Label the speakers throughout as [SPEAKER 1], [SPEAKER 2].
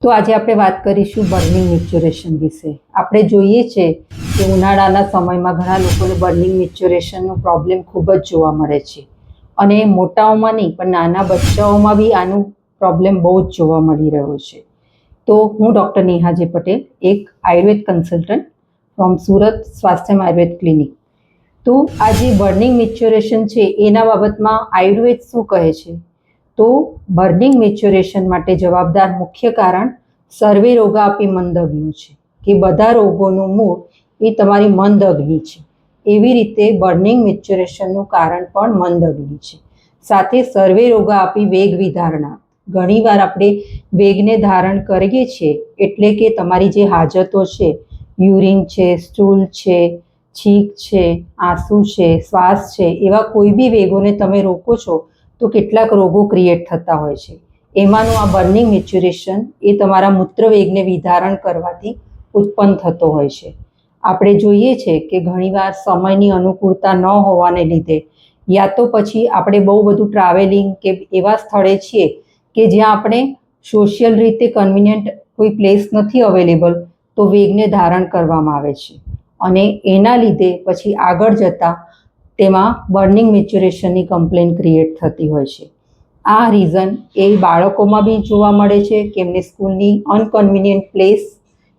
[SPEAKER 1] તો આજે આપણે વાત કરીશું બર્નિંગ મેચ્યુરેશન વિશે. આપણે જોઈએ છે કે ઉનાળાના સમયમાં ઘણા લોકોને બર્નિંગ મેચ્યુરેશનનો પ્રોબ્લેમ ખૂબ જ જોવા મળે છે અને મોટાઓમાં નહીં પણ નાના બચ્ચાઓમાં બી આનું પ્રોબ્લેમ બહુ જ જોવા મળી રહ્યો છે. તો હું ડૉક્ટર નેહા જે પટેલ, એક Ayurveda consultant from Surat Swasthyam Ayurveda clinic. તો આ જે બર્નિંગ મેચ્યુરેશન છે એના બાબતમાં આયુર્વેદ શું કહે છે? તો બર્નિંગ મેચ્યુરેશન માટે જવાબદાર મુખ્ય કારણ સર્વે રોગાપી મંદ અગ્નિ છે, કે બધા રોગોનું મૂળ એ તમારી મંદ અગ્નિ છે. એવી રીતે બર્નિંગ મેચ્યુરેશનનું કારણ પણ મંદ અગ્નિ છે. સાથે સર્વે રોગાપી વેગ વિધારણા, ઘણીવાર આપણે વેગને ધારણ કરીએ છીએ એટલે કે તમારી જે હાજતો છે, યુરિન છે, સ્ટૂલ છે, છીંક છે, આંસુ છે, શ્વાસ છે, એવા કોઈ બી વેગોને તમે રોકો છો તો કેટલાક રોગો ક્રિએટ થતા હોય છે. એમાંનું આ બર્નિંગ મેચ્યુરેશન એ તમારા મૂત્રવેગને વિધારણ કરવાથી ઉત્પન્ન થતો હોય છે. આપણે જોઈએ છે કે ઘણીવાર સમયની અનુકૂળતા ન હોવાને લીધે યા તો પછી આપણે બહુ બધું ટ્રાવેલિંગ કે એવા સ્થળે છીએ કે જ્યાં આપણે સોશિયલ રીતે કન્વિનિયન્ટ કોઈ પ્લેસ નથી અવેલેબલ, તો વેગને ધારણ કરવામાં આવે છે અને એના લીધે પછી આગળ જતાં તેમાં બર્નિંગ મેચ્યુરેશનની કમ્પ્લેન ક્રિએટ થતી હોય છે. આ રીઝન એ બાળકોમાં બી જોવા મળે છે કે એમને સ્કૂલની અનકન્વિનિયન્ટ પ્લેસ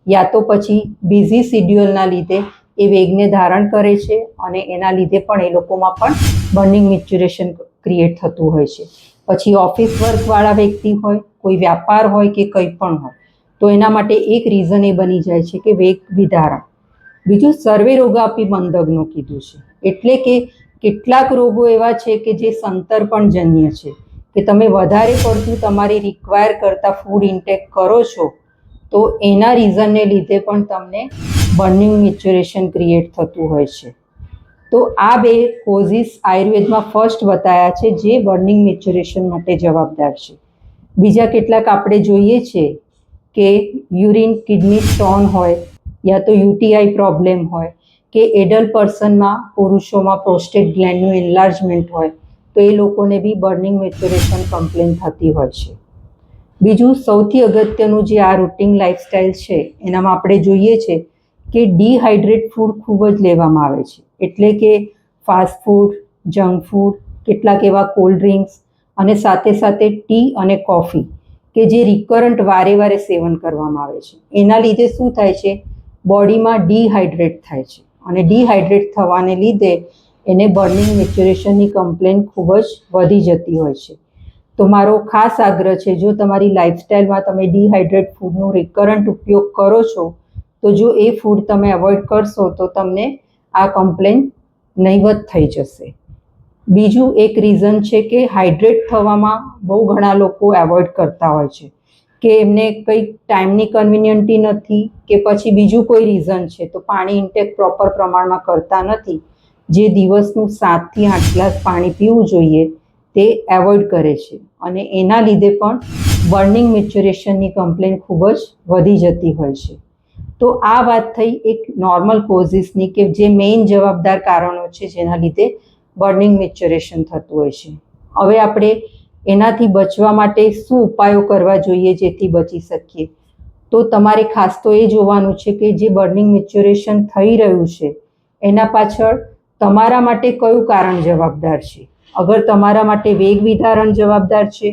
[SPEAKER 1] યા તો પછી બિઝી શિડ્યુલના લીધે એ વેગને ધારણ કરે છે અને એના લીધે પણ એ લોકોમાં પણ બર્નિંગ મેચ્યુરેશન ક્રિએટ થતું હોય છે. પછી ઓફિસ વર્કવાળા વ્યક્તિ હોય, કોઈ વ્યાપાર હોય કે કંઈ પણ હોય, તો એના માટે એક રીઝન એ બની જાય છે કે વેગ વિધારણ. બીજું સર્વે રોગાપી મંદગ્નો કીધું છે, એટલે કે કેટલાક રોગો એવા છે કે જે સંતર્પણજન્ય છે, કે તમે વધારે પડતું તમારી રિક્વાયર કરતાં ફૂડ ઇન્ટેક કરો છો તો એના રીઝનને લીધે પણ તમને બર્નિંગ મેચ્યુરેશન ક્રિએટ થતું હોય છે. તો આ બે કોઝિસ આયુર્વેદમાં ફર્સ્ટ બતાવ્યા છે જે બર્નિંગ મેચ્યુરેશન માટે જવાબદાર છે. બીજા કેટલાક આપણે જોઈએ છે કે યુરિન કિડની સ્ટોન હોય, યા તો યુટીઆઈ પ્રોબ્લેમ હોય, કે એડલ્ટ પર્સનમાં પુરુષોમાં પ્રોસ્ટેટ ગ્લેન્ડનું એન્લાર્જમેન્ટ હોય, તો એ લોકોને બી બર્નિંગ મેચ્યુરેશન કમ્પ્લેન થતી હોય છે. બીજું સૌથી અગત્યનું જે આ રૂટિન લાઇફસ્ટાઇલ છે એનામાં આપણે જોઈએ છે કે ડિહાઇડ્રેટ ફૂડ ખૂબ જ લેવામાં આવે છે, એટલે કે ફાસ્ટ ફૂડ, જંક ફૂડ, કેટલાક એવા કોલ્ડ ડ્રિંક્સ અને સાથે સાથે ટી અને કોફી કે જે રિકરન્ટ વારે વારે સેવન કરવામાં આવે છે. એના લીધે શું થાય છે, બોડીમાં ડિહાઇડ્રેટ થાય છે અને ડિહાઇડ્રેટ થવાને લીધે એને બર્નિંગ મેચ્યુરેશનની કમ્પ્લેન ખૂબ જ વધી જતી હોય છે. તો મારો ખાસ આગ્રહ છે, જો તમારી લાઇફસ્ટાઇલમાં તમે ડિહાઇડ્રેટ ફૂડનો રિકરન્ટ ઉપયોગ કરો છો તો જો એ ફૂડ તમે અવોઇડ કરશો તો તમને આ કમ્પ્લેન નહીવત થઈ જશે. બીજું એક રીઝન છે કે હાઇડ્રેટ થવામાં બહુ ઘણા લોકો એવોઇડ કરતા હોય છે, કે એમને કંઈક ટાઈમની કન્વિનિયન્ટી નથી કે પછી બીજું કોઈ રીઝન છે, તો પાણી ઇન્ટેક પ્રોપર પ્રમાણમાં કરતા નથી. જે દિવસનું 7થી 8 ગ્લાસ પાણી પીવું જોઈએ તે એવોઇડ કરે છે અને એના લીધે પણ બર્નિંગ મેચ્યુરેશનની કમ્પ્લેન ખૂબ જ વધી જતી હોય છે. તો આ વાત થઈ એક નોર્મલ કોઝિસની, કે જે મેઇન જવાબદાર કારણો છે જેના લીધે બર્નિંગ મેચ્યુરેશન થતું હોય છે. હવે આપણે એનાથી બચવા માટે શું ઉપાયો કરવા જોઈએ જેથી બચી શકીએ? તો તમારે ખાસ તો એ જોવાનું છે કે જે બર્નિંગ મેચ્યુરેશન થઈ રહ્યું છે એના પાછળ તમારા માટે કયું કારણ જવાબદાર છે. અગર તમારા માટે વેગ વિધારણ જવાબદાર છે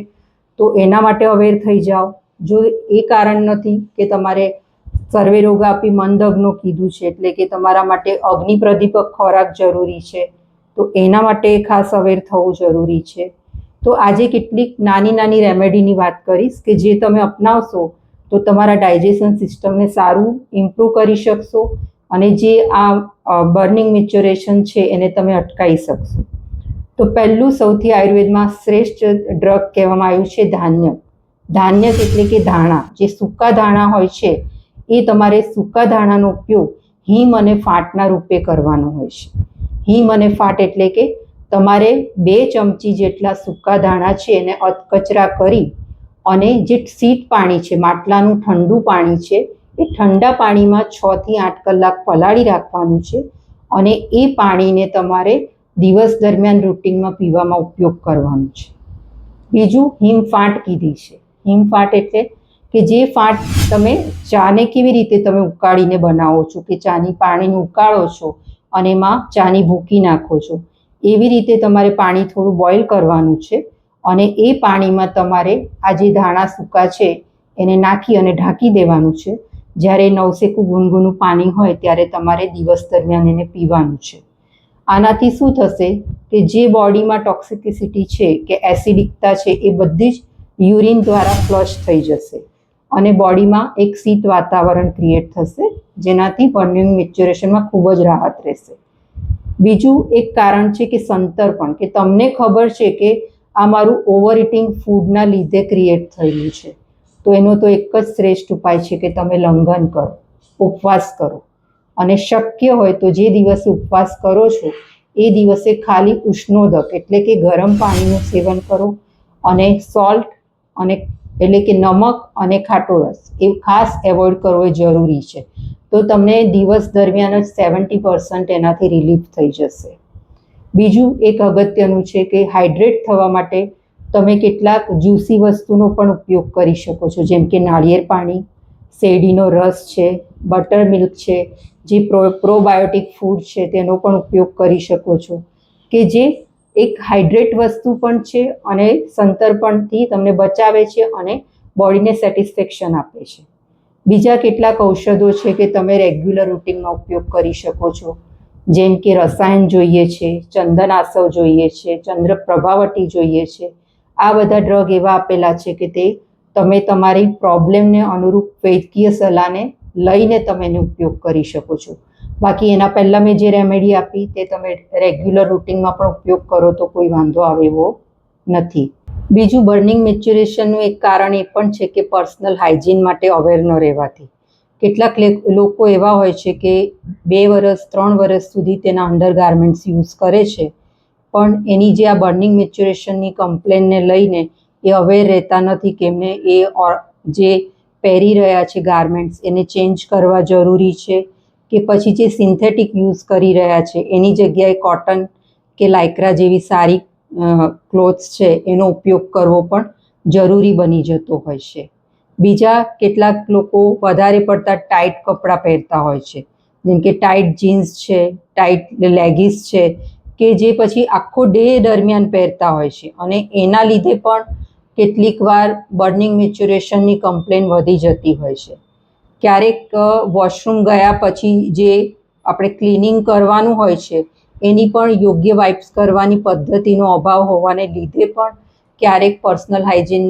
[SPEAKER 1] તો એના માટે અવેર થઈ જાઓ. જો એ કારણ નથી કે તમારે સર્વે રોગાપી મંદ અગ્નો કીધું છે, એટલે કે તમારા માટે અગ્નિ પ્રદીપક ખોરાક જરૂરી છે, તો એના માટે ખાસ અવેર થવું જરૂરી છે. તો આજે કેટલીક નાની નાની રેમેડીની વાત કરીશ કે જે તમે અપનાવશો તો તમારા ડાયજેશન સિસ્ટમને સારું ઇમ્પ્રૂવ કરી શકશો અને જે આ બર્નિંગ મેચ્યુરેશન છે એને તમે અટકાવી શકશો. તો પહેલું સૌથી આયુર્વેદમાં શ્રેષ્ઠ ડ્રગ કહેવામાં આવ્યું છે ધાન્ય. ધાન્ય એટલે કે ધાણા, જે સૂકા ધાણા હોય છે એ તમારે સૂકા ધાણાનો ઉપયોગ હિમ અને ફાંટના રૂપે કરવાનો હોય છે. હિમ અને ફાંટ એટલે કે તમારે 2 ચમચી જેટલા સૂકા ધાણા છે એને અધકચરા કરી અને જે શીત પાણી છે, માટલાનું ઠંડુ પાણી છે, એ ઠંડા પાણીમાં 6 થી 8 કલાક પલાળી રાખવાનું છે અને એ પાણીને તમારે દિવસ દરમિયાન રૂટિનમાં પીવામાં ઉપયોગ કરવાનો છે. બીજું હિમફાંટ કીધી છે. હિમફાંટ એટલે કે જે ફાટ તમે ચાને કેવી રીતે તમે ઉકાળીને બનાવો છો, કે ચાની પાણીને ઉકાળો છો અને એમાં ચાની ભૂકી નાખો છો, એવી રીતે તમારે પાણી થોડું બોઇલ કરવાનું છે અને એ પાણીમાં તમારે આ જે ધાણા સૂકા છે એને નાખી અને ઢાંકી દેવાનું છે. જ્યારે નવસેકું ગુનગુનું પાણી હોય ત્યારે તમારે દિવસ દરમિયાન એને પીવાનું છે. આનાથી શું થશે કે જે બોડીમાં ટોક્સિસિટી છે કે એસિડિકતા છે એ બધી જ યુરિન દ્વારા ફ્લશ થઈ જશે અને બોડીમાં એક શીત વાતાવરણ ક્રિએટ થશે, જેનાથી બર્નિંગ મેચ્યુરેશનમાં ખૂબ જ રાહત રહેશે. બીજું એક કારણ છે કે સંતર્પણ, કે તમને ખબર છે કે આ મારું ઓવર ઇટિંગ ફૂડના લીધે ક્રિએટ થયેલું છે, તો એનો તો એક જ શ્રેષ્ઠ ઉપાય છે કે તમે લંઘન કરો, ઉપવાસ કરો. અને શક્ય હોય તો જે દિવસે ઉપવાસ કરો છો એ દિવસે ખાલી ઉષ્ણોદક એટલે કે ગરમ પાણીનું સેવન કરો અને સોલ્ટ અને એટલે કે નમક અને ખાટો રસ એ ખાસ એવોઇડ કરવો એ જરૂરી છે. તો તમને દિવસ દરમિયાન જ 70% એનાથી રિલીફ થઈ જશે. બીજું એક અગત્યનું છે કે હાઇડ્રેટ થવા માટે તમે કેટલાક જ્યુસી વસ્તુનો પણ ઉપયોગ કરી શકો છો, જેમ કે નાળિયેર પાણી, શેરડીનો રસ છે, બટર મિલ્ક છે, જે પ્રોબાયોટિક ફૂડ છે તેનો પણ ઉપયોગ કરી શકો છો, કે જે એક હાઇડ્રેટ વસ્તુ પણ છે અને સંતર્પણથી તમને બચાવે છે અને બોડીને સેટિસ્ફેક્શન આપે છે. બીજા કેટલાક ઔષધો છે કે તમે રેગ્યુલર રૂટિનમાં ઉપયોગ કરી શકો છો, જેમ કે રસાયણ જોઈએ છે, ચંદનાસવ જોઈએ છે, ચંદ્રપ્રભાવટી જોઈએ છે. આ બધા ડ્રગ એવા આપેલા છે કે તે તમે તમારી પ્રોબ્લેમને અનુરૂપ વૈદ્યકીય સલાહને લઈને તમે એનો ઉપયોગ કરી શકો છો. બાકી એના પહેલાં મેં જે રેમેડી આપી તે તમે રેગ્યુલર રૂટિનમાં પણ ઉપયોગ કરો તો કોઈ વાંધો આવે એવો નથી. બીજું બર્નિંગ મેચ્યુરેશનનું એક કારણ એ પણ છે કે પર્સનલ હાઇજીન માટે અવેર ન રહેવાથી. કેટલાક લોકો એવા હોય છે કે 2 વર્ષ 3 વર્ષ સુધી તેના અંડરગાર્મેન્ટ્સ યુઝ કરે છે, પણ એની જે આ બર્નિંગ મેચ્યુરેશનની કમ્પ્લેનને લઈને એ અવેર રહેતા નથી કે એમને એ જે પહેરી રહ્યા છે ગાર્મેન્ટ્સ એને ચેન્જ કરવા જરૂરી છે, કે પછી જે સિન્થેટિક યુઝ કરી રહ્યા છે એની જગ્યાએ કોટન કે લાઇક્રા જેવી સારી ક્લોથ્સ છે એનો ઉપયોગ કરવો પણ જરૂરી બની જતો હોય છે. બીજા કેટલાક લોકો વધારે પડતા ટાઈટ કપડાં પહેરતા હોય છે, જેમ કે ટાઈટ જીન્સ છે, ટાઈટ લેગીસ છે, કે જે પછી આખો ડે દરમિયાન પહેરતા હોય છે અને એના લીધે પણ કેટલીક વાર બર્નિંગ મેચ્યુરેશનની કમ્પ્લેન વધી જતી હોય છે. ક્યારેક વોશરૂમ ગયા પછી જે આપણે ક્લિનિંગ કરવાનું હોય છે એની પણ યોગ્ય વાઇપ્સ કરવાની પદ્ધતિનો અભાવ હોવાને લીધે પણ ક્યારેક પર્સનલ હાઇજીન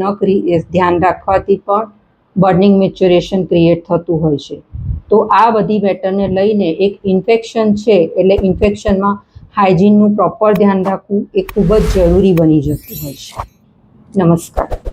[SPEAKER 1] ધ્યાન રાખવાથી પણ બર્નિંગ મેચ્યુરેશન ક્રિએટ થતું હોય છે. તો આ બધી મેટરને લઈને એક ઇન્ફેક્શન છે એટલે ઇન્ફેક્શનમાં હાઇજીનનું પ્રોપર ધ્યાન રાખવું એ ખૂબ જ જરૂરી બની જતું હોય છે. નમસ્કાર.